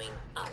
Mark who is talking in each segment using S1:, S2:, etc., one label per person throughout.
S1: going up.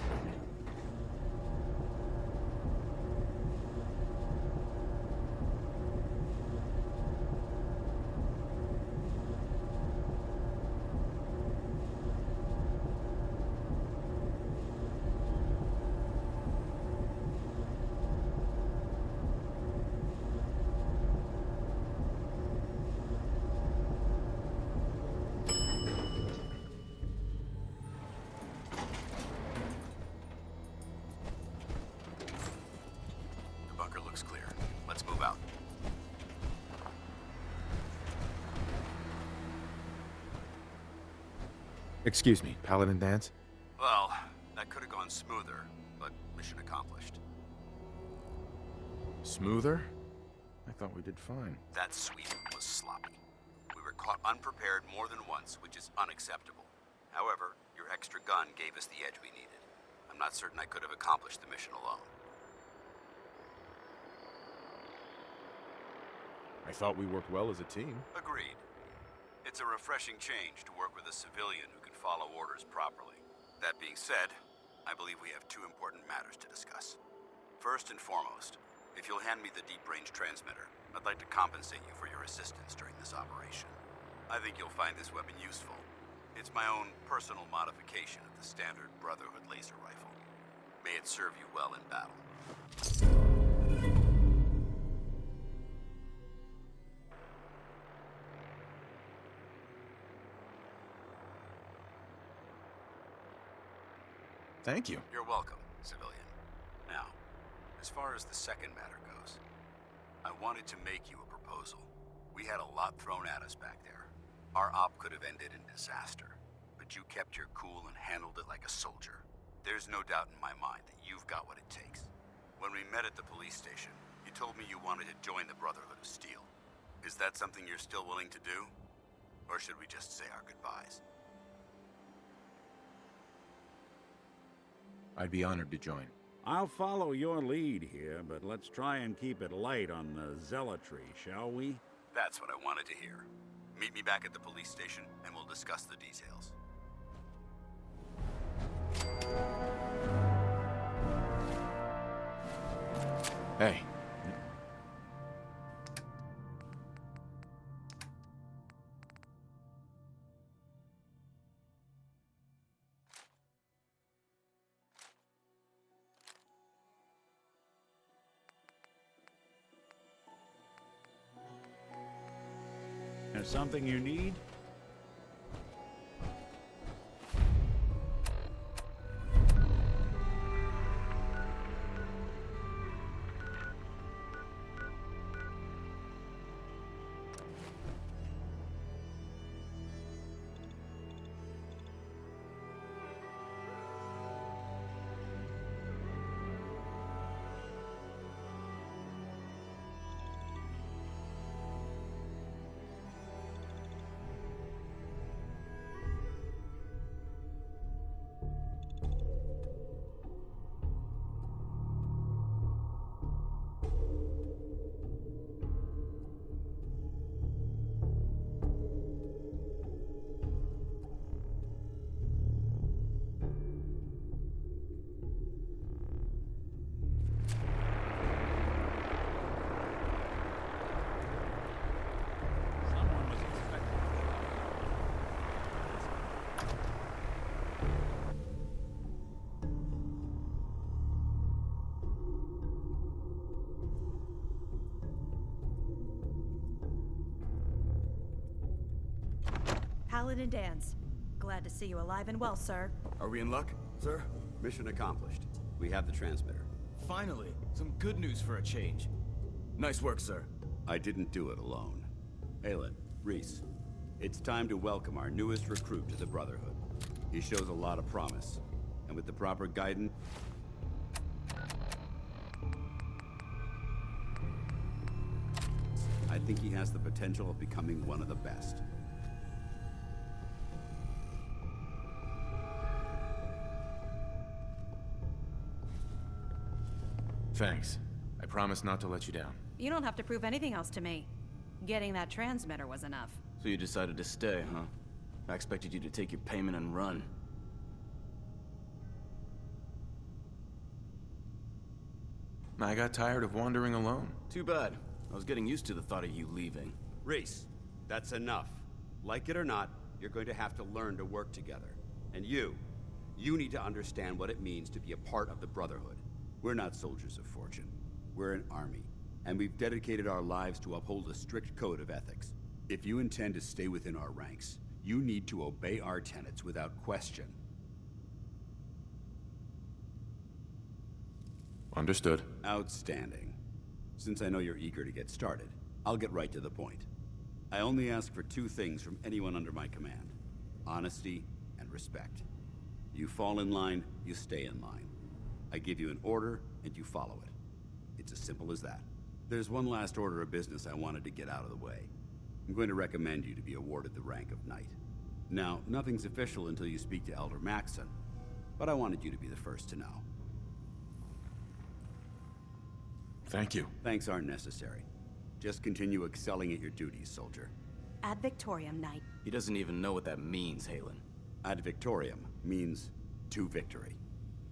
S2: Excuse me, Paladin Dance?
S3: Well, that could have gone smoother, but mission accomplished.
S2: Smoother? I thought we did fine.
S3: That sweep was sloppy. We were caught unprepared more than once, which is unacceptable. However, your extra gun gave us the edge we needed. I'm not certain I could have accomplished the mission alone.
S2: I thought we worked well as a team.
S3: Agreed. It's a refreshing change to work with a civilian who can follow orders properly. That being said, I believe we have two important matters to discuss. First and foremost, if you'll hand me the deep-range transmitter, I'd like to compensate you for your assistance during this operation. I think you'll find this weapon useful. It's my own personal modification of the standard Brotherhood laser rifle. May it serve you well in battle.
S2: Thank you.
S3: You're welcome, civilian. Now, as far as the second matter goes, I wanted to make you a proposal. We had a lot thrown at us back there. Our op could have ended in disaster, but you kept your cool and handled it like a soldier. There's no doubt in my mind that you've got what it takes. When we met at the police station, you told me you wanted to join the Brotherhood of Steel. Is that something you're still willing to do? Or should we just say our goodbyes?
S2: I'd be honored to join.
S4: I'll follow your lead here, but let's try and keep it light on the zealotry, shall we?
S3: That's what I wanted to hear. Meet me back at the police station, and we'll discuss the details.
S2: Hey.
S4: There's something you need? Someone was expecting.
S5: Paladin Dance. Glad to see you alive and well, sir.
S3: Are we in luck? Sir, mission accomplished. We have the transmitter.
S6: Finally, some good news for a change. Nice work, sir.
S3: I didn't do it alone. Aelin, Reese, it's time to welcome our newest recruit to the Brotherhood. He shows a lot of promise, and with the proper guidance... I think he has the potential of becoming one of the best.
S2: Thanks. I promise not to let you down.
S5: You don't have to prove anything else to me. Getting that transmitter was enough.
S6: So you decided to stay, huh? I expected you to take your payment and run.
S2: I got tired of wandering alone.
S6: Too bad. I was getting used to the thought of you leaving.
S1: Reese, that's enough. Like it or not, you're going to have to learn to work together. And you need to understand what it means to be a part of the Brotherhood. We're not soldiers of fortune. We're an army, and we've dedicated our lives to uphold a strict code of ethics. If you intend to stay within our ranks, you need to obey our tenets without question.
S2: Understood.
S1: Outstanding. Since I know you're eager to get started, I'll get right to the point. I only ask for two things from anyone under my command: honesty and respect. You fall in line, you stay in line. I give you an order, and you follow it. It's as simple as that. There's one last order of business I wanted to get out of the way. I'm going to recommend you to be awarded the rank of Knight. Now, nothing's official until you speak to Elder Maxson, but I wanted you to be the first to know.
S2: Thank you.
S1: Thanks aren't necessary. Just continue excelling at your duties, soldier.
S5: Ad Victoriam, Knight.
S6: He doesn't even know what that means, Halen.
S1: Ad Victoriam means to victory.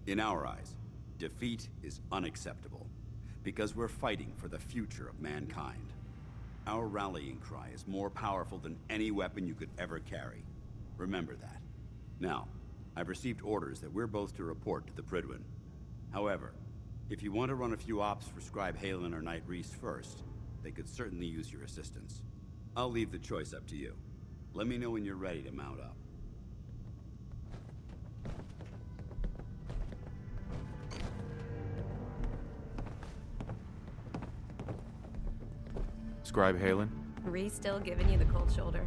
S1: In our eyes, defeat is unacceptable, because we're fighting for the future of mankind. Our rallying cry is more powerful than any weapon you could ever carry. Remember that. Now, I've received orders that we're both to report to the Prydwen. However, if you want to run a few ops for Scribe Halen or Knight Reese first, they could certainly use your assistance. I'll leave the choice up to you. Let me know when you're ready to mount up.
S2: Scribe Halen?
S5: Reese still giving you the cold shoulder.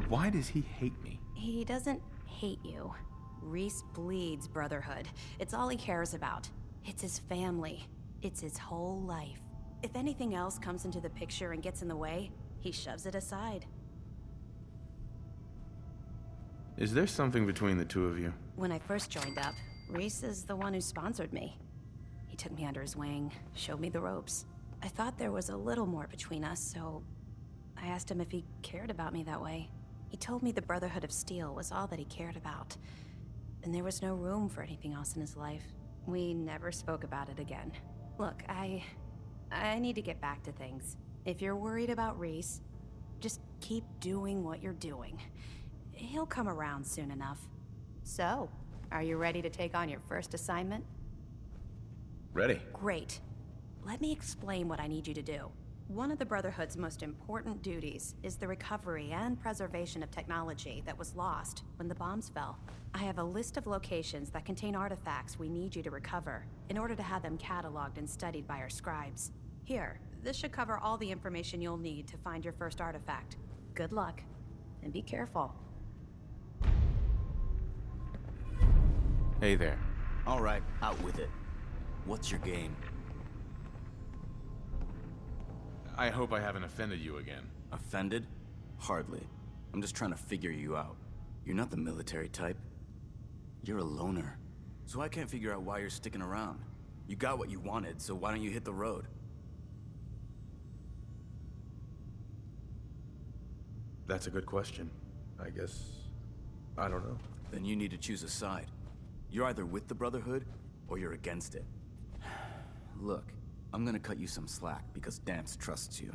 S2: Why does he hate me?
S5: He doesn't hate you. Reese bleeds Brotherhood. It's all he cares about. It's his family. It's his whole life. If anything else comes into the picture and gets in the way, he shoves it aside.
S2: Is there something between the two of you?
S5: When I first joined up, Reese is the one who sponsored me. He took me under his wing, showed me the ropes. I thought there was a little more between us, so I asked him if he cared about me that way. He told me the Brotherhood of Steel was all that he cared about, and there was no room for anything else in his life. We never spoke about it again. Look, I need to get back to things. If you're worried about Reese, just keep doing what you're doing. He'll come around soon enough. So, are you ready to take on your first assignment?
S2: Ready.
S5: Great. Let me explain what I need you to do. One of the Brotherhood's most important duties is the recovery and preservation of technology that was lost when the bombs fell. I have a list of locations that contain artifacts we need you to recover in order to have them cataloged and studied by our scribes. Here, this should cover all the information you'll need to find your first artifact. Good luck, and be careful.
S2: Hey there.
S6: All right, out with it. What's your game?
S2: I hope I haven't offended you again.
S6: Offended? Hardly. I'm just trying to figure you out. You're not the military type. You're a loner. So I can't figure out why you're sticking around. You got what you wanted, so why don't you hit the road?
S2: That's a good question. I guess... I don't know.
S6: Then you need to choose a side. You're either with the Brotherhood, or you're against it. Look, I'm gonna cut you some slack because Dance trusts you.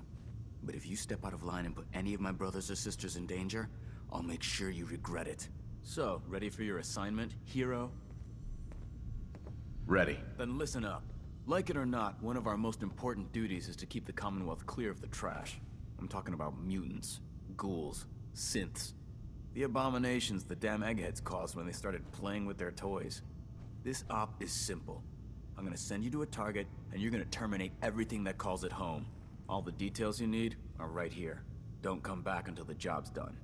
S6: But if you step out of line and put any of my brothers or sisters in danger, I'll make sure you regret it. So, ready for your assignment, hero?
S2: Ready.
S6: Then listen up. Like it or not, one of our most important duties is to keep the Commonwealth clear of the trash. I'm talking about mutants, ghouls, synths. The abominations the damn eggheads caused when they started playing with their toys. This op is simple. I'm gonna send you to a target, and you're gonna terminate everything that calls it home. All the details you need are right here. Don't come back until the job's done.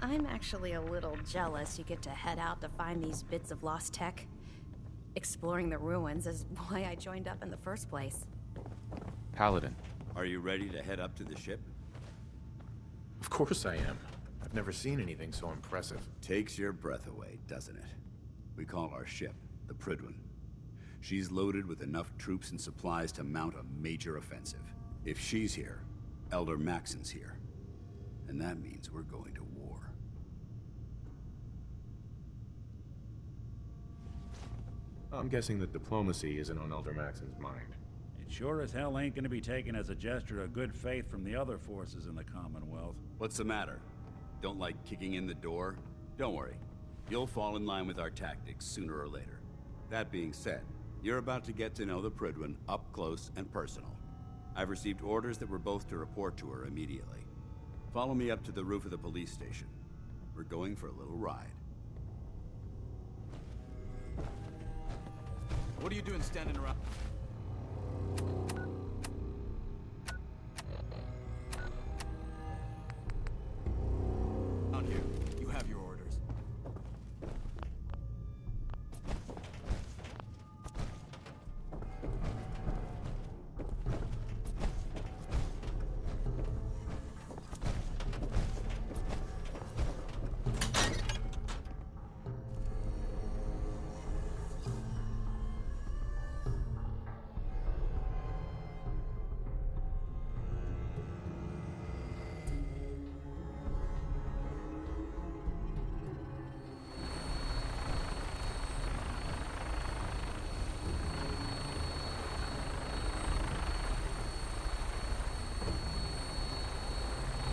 S5: I'm actually a little jealous you get to head out to find these bits of lost tech. Exploring the ruins is why I joined up in the first place.
S2: Paladin.
S1: Are you ready to head up to the ship?
S2: Of course I am. I've never seen anything so impressive.
S1: Takes your breath away, doesn't it? We call our ship the Prydwen. She's loaded with enough troops and supplies to mount a major offensive. If she's here, Elder Maxson's here. And that means we're going to war.
S2: I'm guessing that diplomacy isn't on Elder Maxon's mind.
S4: It sure as hell ain't gonna be taken as a gesture of good faith from the other forces in the Commonwealth.
S1: What's the matter? Don't like kicking in the door? Don't worry. You'll fall in line with our tactics sooner or later. That being said, you're about to get to know the Prydwen up close and personal. I've received orders that we're both to report to her immediately. Follow me up to the roof of the police station. We're going for a little ride.
S6: What are you doing standing around? Out here. You have your orders.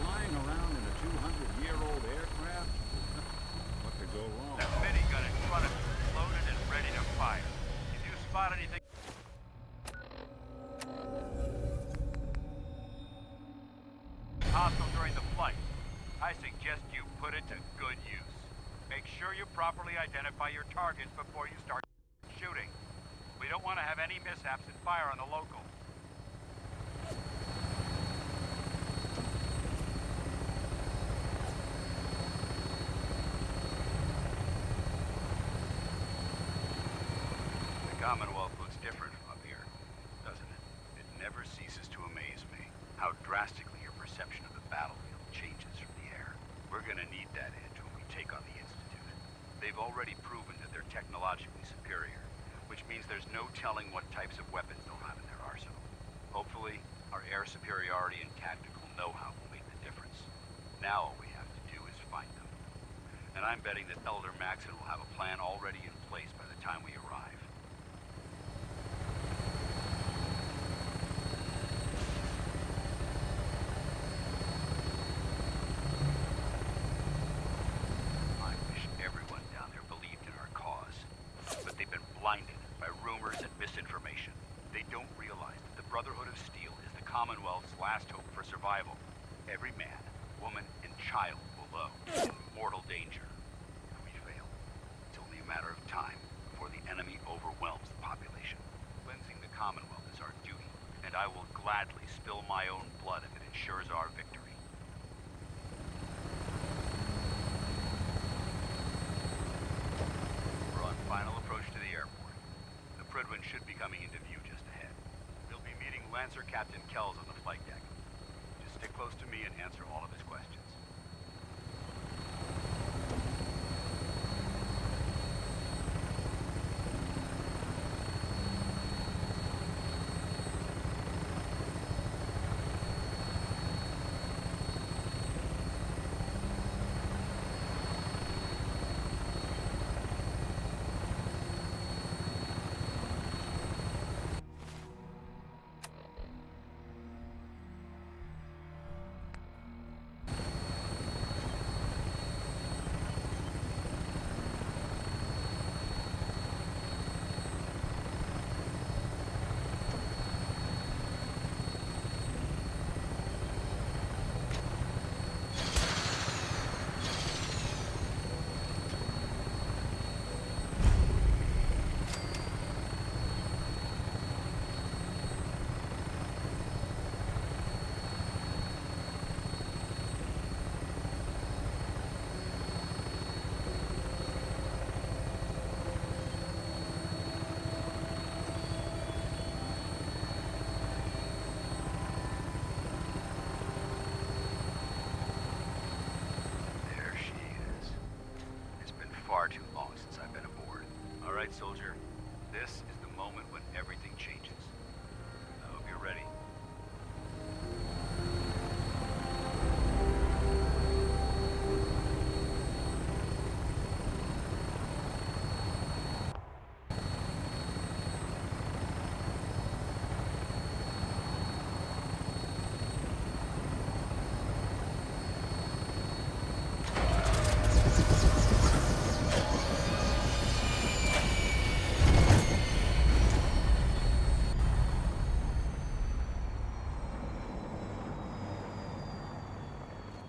S4: Flying around in a 200-year-old aircraft? What could go wrong?
S7: That minigun in front of you is loaded and ready to fire. If you spot anything hostile during the flight, I suggest you put it to good use. Make sure you properly identify your targets before you start shooting. We don't want to have any mishaps and fire on the local. The Commonwealth looks different from up here, doesn't it? It never ceases to amaze me how drastically your perception of the battlefield changes from the air. We're gonna need that edge when we take on the Institute. They've already proven that they're technologically superior, which means there's no telling what types of weapons they'll have in their arsenal. Hopefully, our air superiority and tactical know-how will make the difference. Now all we have to do is find them. And I'm betting that Elder Maxon will have a plan already in place by the time we arrive. I wish everyone down there believed in our cause. But they've been blinded by rumors and misinformation. They don't realize that the Brotherhood of Steel is the Commonwealth's last hope for survival. Every man, woman, and child below is in mortal danger. If we fail, it's only a matter of time before the enemy overwhelms the population. Cleansing the Commonwealth is our duty, and I will gladly spill my own blood if it ensures our victory. We're on final approach to the airport. The Prydwen should be coming into view just ahead. We'll be meeting Lancer Captain Kells on the flight deck. Just stick close to me and answer all of his questions.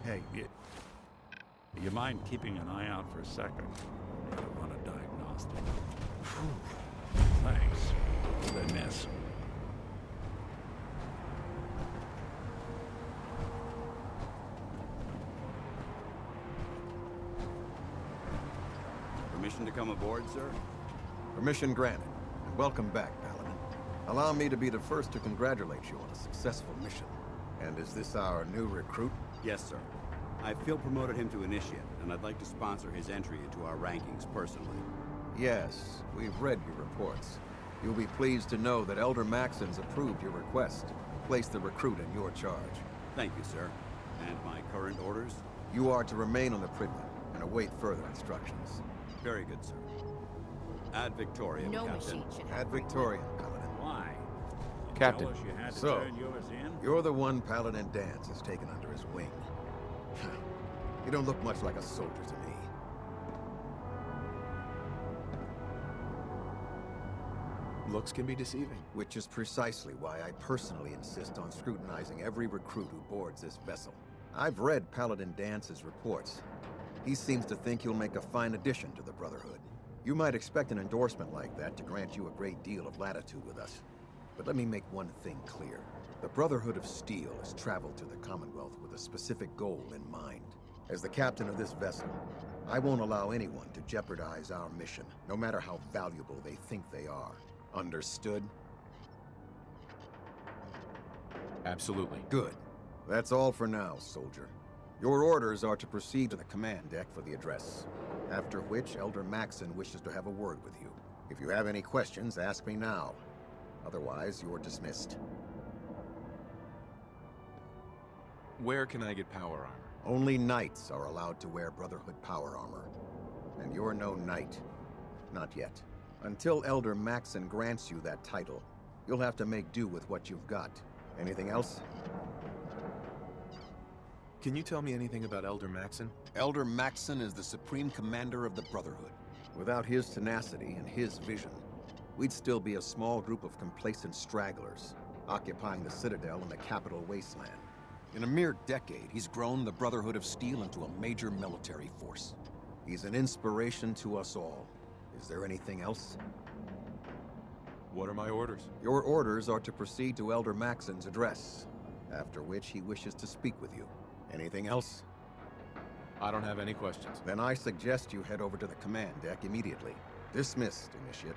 S4: Hey, you mind keeping an eye out for a second? I gotta run a diagnostic. Phew. Thanks. What did I miss?
S1: Permission to come aboard, sir?
S8: Permission granted. And welcome back, Paladin. Allow me to be the first to congratulate you on a successful mission. And is this our new recruit?
S1: Yes, sir. I feel promoted him to initiate, and I'd like to sponsor his entry into our rankings personally.
S8: Yes, we've read your reports. You'll be pleased to know that Elder Maxon's approved your request. Place the recruit in your charge.
S1: Thank you, sir. And my current orders?
S8: You are to remain on the Pridman and await further instructions.
S1: Very good, sir. Ad Victoriam,
S9: No
S1: Captain.
S9: machine should
S8: Ad
S9: have
S8: Victoriam, Paladin.
S4: Why? You
S2: Captain.
S4: Tell us you had to
S8: So,
S4: turn yours in?
S8: You're the one Paladin Danse has taken under his wing. You don't look much like a soldier to me.
S2: Looks can be deceiving.
S8: Which is precisely why I personally insist on scrutinizing every recruit who boards this vessel. I've read Paladin Dance's reports. He seems to think you'll make a fine addition to the Brotherhood. You might expect an endorsement like that to grant you a great deal of latitude with us. But let me make one thing clear. The Brotherhood of Steel has traveled to the Commonwealth with a specific goal in mind. As the captain of this vessel, I won't allow anyone to jeopardize our mission, no matter how valuable they think they are. Understood?
S2: Absolutely.
S8: Good. That's all for now, soldier. Your orders are to proceed to the command deck for the address. After which, Elder Maxon wishes to have a word with you. If you have any questions, ask me now. Otherwise, you're dismissed.
S2: Where can I get power armor?
S8: Only knights are allowed to wear Brotherhood power armor. And you're no knight. Not yet. Until Elder Maxon grants you that title, you'll have to make do with what you've got. Anything else?
S2: Can you tell me anything about Elder Maxon?
S8: Elder Maxon is the supreme commander of the Brotherhood. Without his tenacity and his vision, we'd still be a small group of complacent stragglers, occupying the Citadel in the capital wasteland. In a mere decade, he's grown the Brotherhood of Steel into a major military force. He's an inspiration to us all. Is there anything else?
S2: What are my orders?
S8: Your orders are to proceed to Elder Maxon's address, after which he wishes to speak with you. Anything else?
S2: I don't have any questions.
S8: Then I suggest you head over to the command deck immediately. Dismissed, Initiate.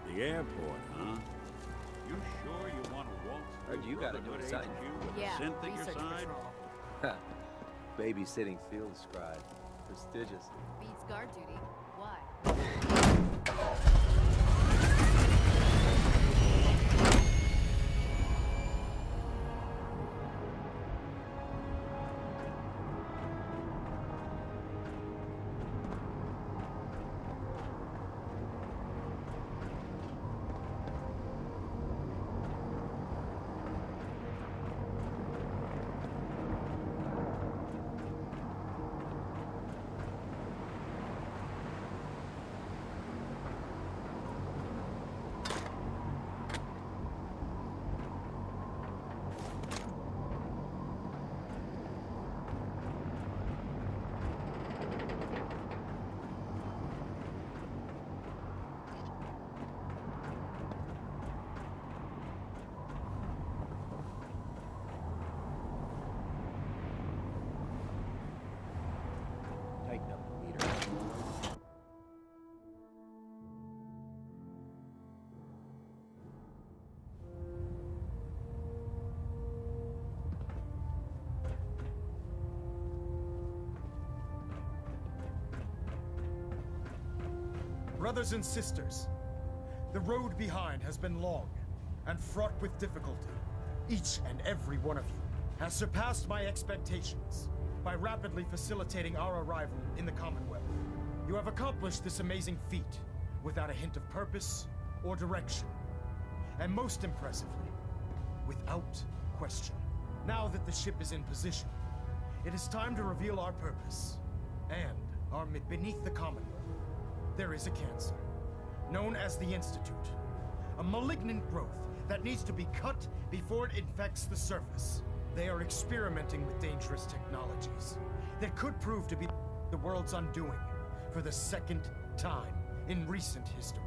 S4: The airport, huh? You sure you want to waltz
S10: Heard you got a new
S4: Brotherhood
S10: assignment.
S4: HQ with
S9: Yeah,
S4: a synth at your
S9: research
S4: side?
S9: patrol.
S10: Babysitting field scribe. Prestigious.
S9: Beats guard duty. Why?
S11: Brothers and sisters, the road behind has been long and fraught with difficulty. Each and every one of you has surpassed my expectations by rapidly facilitating our arrival in the Commonwealth. You have accomplished this amazing feat without a hint of purpose or direction. And most impressively, without question. Now that the ship is in position, it is time to reveal our purpose and our beneath the Commonwealth. There is a cancer, known as the Institute. A malignant growth that needs to be cut before it infects the surface. They are experimenting with dangerous technologies that could prove to be the world's undoing for the second time in recent history.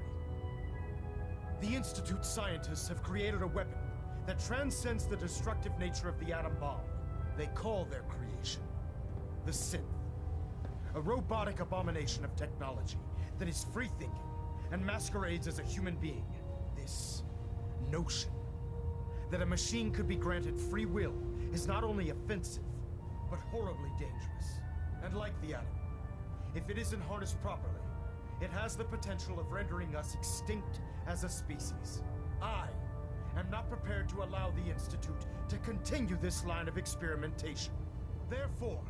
S11: The Institute scientists have created a weapon that transcends the destructive nature of the atom bomb. They call their creation the synth. A robotic abomination of technology that is free-thinking and masquerades as a human being. This notion that a machine could be granted free will is not only offensive, but horribly dangerous. And like the atom, if it isn't harnessed properly, it has the potential of rendering us extinct as a species. I am not prepared to allow the Institute to continue this line of experimentation. Therefore,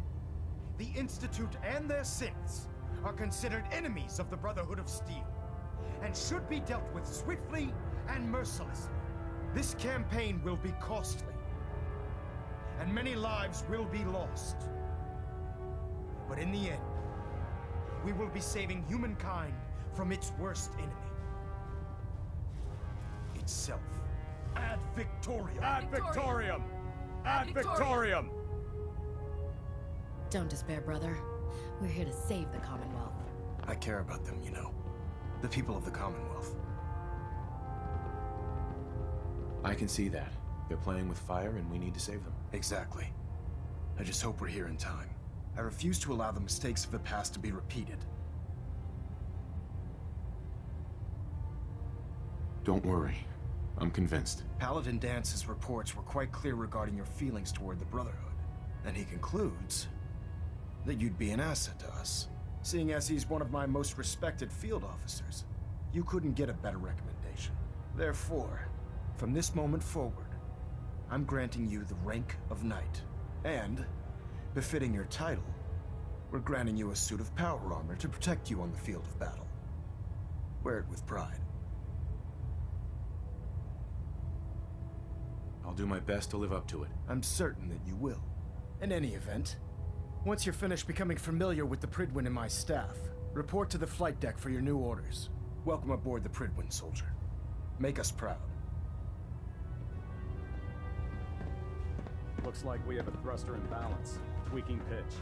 S11: the Institute and their synths are considered enemies of the Brotherhood of Steel, and should be dealt with swiftly and mercilessly. This campaign will be costly, and many lives will be lost. But in the end, we will be saving humankind from its worst enemy. Itself. Ad Victoriam!
S12: Ad Victoriam! Ad Victoriam!
S9: Don't despair, brother. We're here to save the Commonwealth.
S11: I care about them, you know. The people of the Commonwealth.
S2: I can see that. They're playing with fire and we need to save them.
S11: Exactly. I just hope we're here in time. I refuse to allow the mistakes of the past to be repeated.
S2: Don't worry. I'm convinced.
S11: Paladin Dance's reports were quite clear regarding your feelings toward the Brotherhood. And he concludes that you'd be an asset to us. Seeing as he's one of my most respected field officers, you couldn't get a better recommendation. Therefore, from this moment forward, I'm granting you the rank of Knight. And, befitting your title, we're granting you a suit of power armor to protect you on the field of battle. Wear it with pride.
S2: I'll do my best to live up to it.
S11: I'm certain that you will. In any event, once you're finished becoming familiar with the Pridwin and my staff, report to the flight deck for your new orders. Welcome aboard the Pridwin, soldier. Make us proud.
S12: Looks like we have a thruster in balance. Tweaking pitch.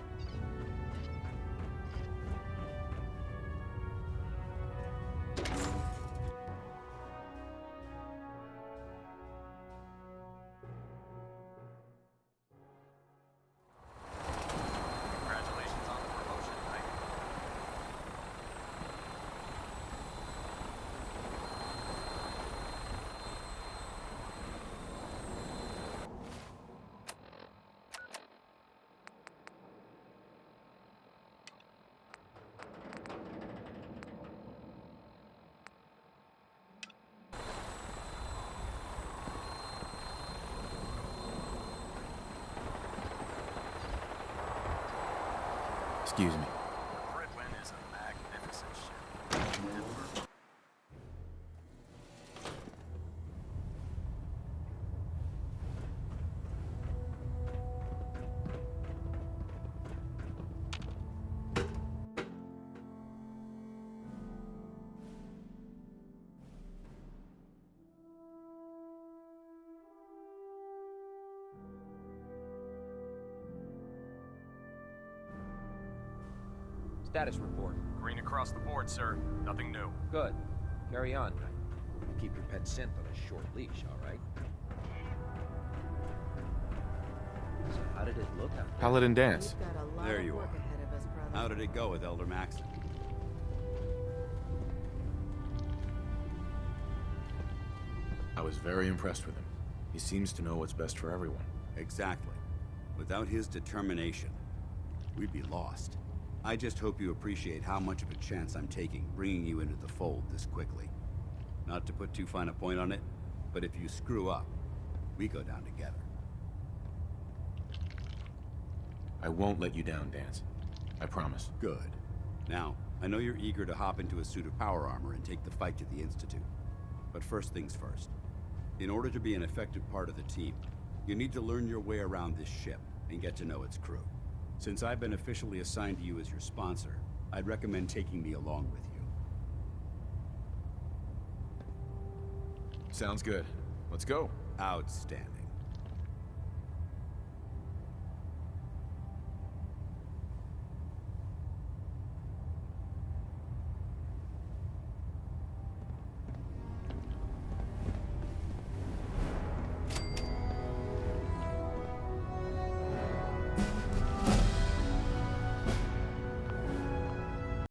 S7: Congratulations on the promotion, Knight.
S2: Excuse me.
S7: The Pridwin is a magnificent ship. And for
S10: Status report.
S12: Green across the board, sir. Nothing new.
S10: Good. Carry on, Knight. Keep your pet synth on a short leash, all right? So how did it look out there?
S2: Paladin Dance.
S9: We've got a lot
S1: There
S9: of
S1: you
S9: work
S1: are.
S9: ahead of us, brother.
S1: How did it go with Elder Maxon?
S2: I was very impressed with him. He seems to know what's best for everyone.
S1: Exactly. Without his determination, we'd be lost. I just hope you appreciate how much of a chance I'm taking bringing you into the fold this quickly. Not to put too fine a point on it, but if you screw up, we go down together.
S2: I won't let you down, Dance. I promise.
S1: Good. Now, I know you're eager to hop into a suit of power armor and take the fight to the Institute. But first things first. In order to be an effective part of the team, you need to learn your way around this ship and get to know its crew. Since I've been officially assigned to you as your sponsor, I'd recommend taking me along with you.
S2: Sounds good. Let's go.
S1: Outstanding.